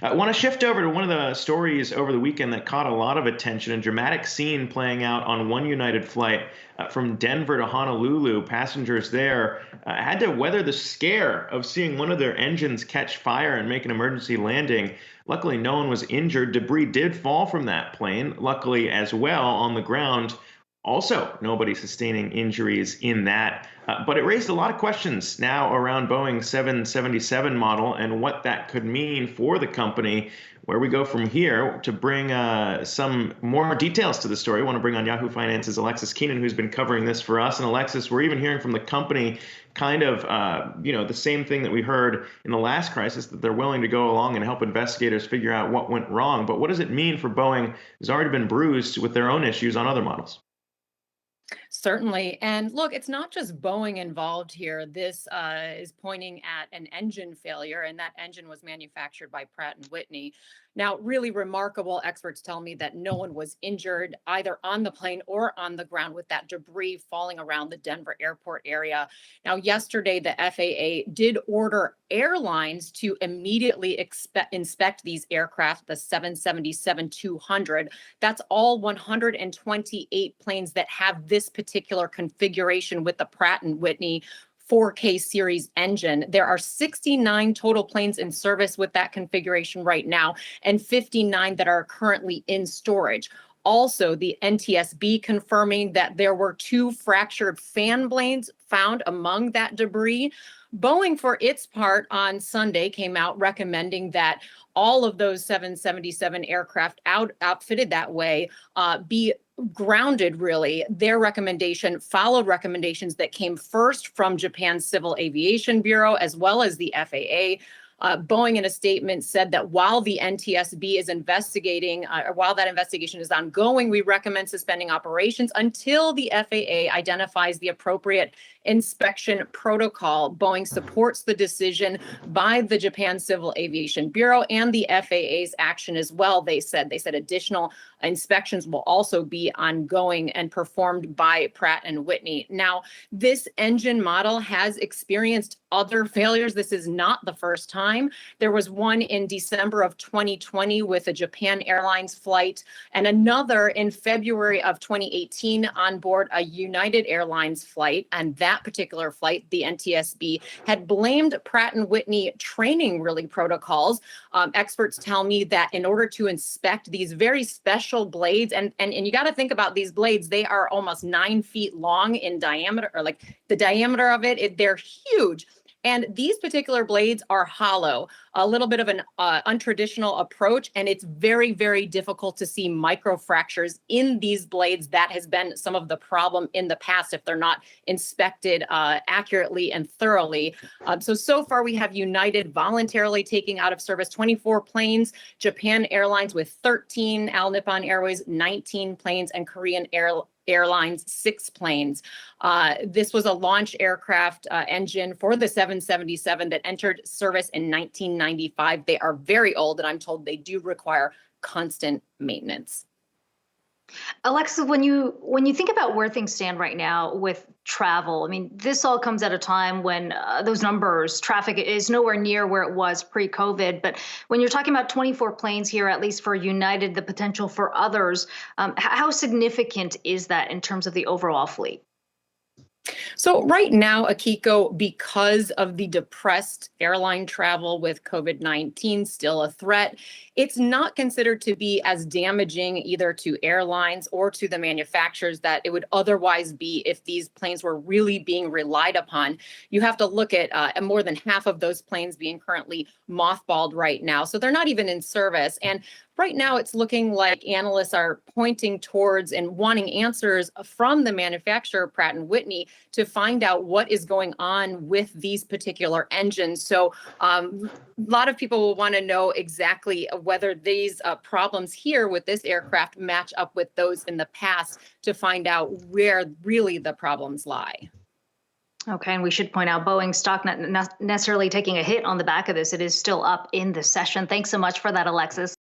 I want to shift over to one of the stories over the weekend that caught a lot of attention, a dramatic scene playing out on one United flight from Denver to Honolulu. Passengers there had to weather the scare of seeing one of their engines catch fire and make an emergency landing. Luckily, no one was injured. Debris did fall from that plane, luckily, as well, on the ground. Also, nobody sustaining injuries in that. But it raised a lot of questions now around Boeing's 777 model and what that could mean for the company. Where we go from here to bring some more details to the story, I want to bring on Yahoo Finance's Alexis Keenan, who's been covering this for us. And Alexis, we're even hearing from the company kind of, the same thing that we heard in the last crisis, that they're willing to go along and help investigators figure out what went wrong. But what does it mean for Boeing, who's already been bruised with their own issues on other models? Certainly. And look, it's not just Boeing involved here. This is pointing at an engine failure, and that engine was manufactured by Pratt and Whitney. Now, really remarkable. Experts tell me that no one was injured either on the plane or on the ground with that debris falling around the Denver airport area. Now, yesterday, the FAA did order airlines to immediately inspect these aircraft, the 777-200. That's all 128 planes that have this particular configuration with the Pratt and Whitney 4K series engine. There are 69 total planes in service with that configuration right now, and 59 that are currently in storage. Also, the NTSB confirming that there were two fractured fan blades found among that debris. Boeing, for its part, on Sunday came out recommending that all of those 777 aircraft outfitted that way be grounded. Really, their recommendation followed recommendations that came first from Japan's Civil Aviation Bureau as well as the FAA. Boeing, in a statement, said that while the NTSB is investigating, or while that investigation is ongoing, we recommend suspending operations until the FAA identifies the appropriate inspection protocol. Boeing supports the decision by the Japan Civil Aviation Bureau and the FAA's action as well. They said additional inspections will also be ongoing and performed by Pratt and Whitney. Now, this engine model has experienced other failures. This is not the first time. There was one in December of 2020 with a Japan Airlines flight, and another in February of 2018 on board a United Airlines flight. And that particular flight, the NTSB had blamed Pratt and Whitney training protocols. Experts tell me that in order to inspect these very special blades, and you got to think about these blades, they are almost 9 feet long in diameter, or like the diameter of it, they're huge. And these particular blades are hollow, a little bit of an untraditional approach, and it's very, very difficult to see microfractures in these blades. That has been some of the problem in the past if they're not inspected accurately and thoroughly. So far we have United voluntarily taking out of service 24 planes, Japan Airlines with 13, All Nippon Airways 19 planes, and Korean Airlines 6 planes. This was a launch aircraft engine for the 777 that entered service in 1995. They are very old, and I'm told they do require constant maintenance. Alexis, when you think about where things stand right now with travel, I mean, this all comes at a time when those numbers, traffic is nowhere near where it was pre-COVID. But when you're talking about 24 planes here, at least for United, the potential for others, how significant is that in terms of the overall fleet? So right now, Akiko, because of the depressed airline travel with COVID-19 still a threat, it's not considered to be as damaging either to airlines or to the manufacturers that it would otherwise be if these planes were really being relied upon. You have to look at more than half of those planes being currently mothballed right now. So they're not even in service. And right now, it's looking like analysts are pointing towards and wanting answers from the manufacturer, Pratt and Whitney, to find out what is going on with these particular engines. So a lot of people will want to know exactly whether these problems here with this aircraft match up with those in the past to find out where really the problems lie. Okay, and we should point out Boeing stock not necessarily taking a hit on the back of this. It is still up in the session. Thanks so much for that, Alexis.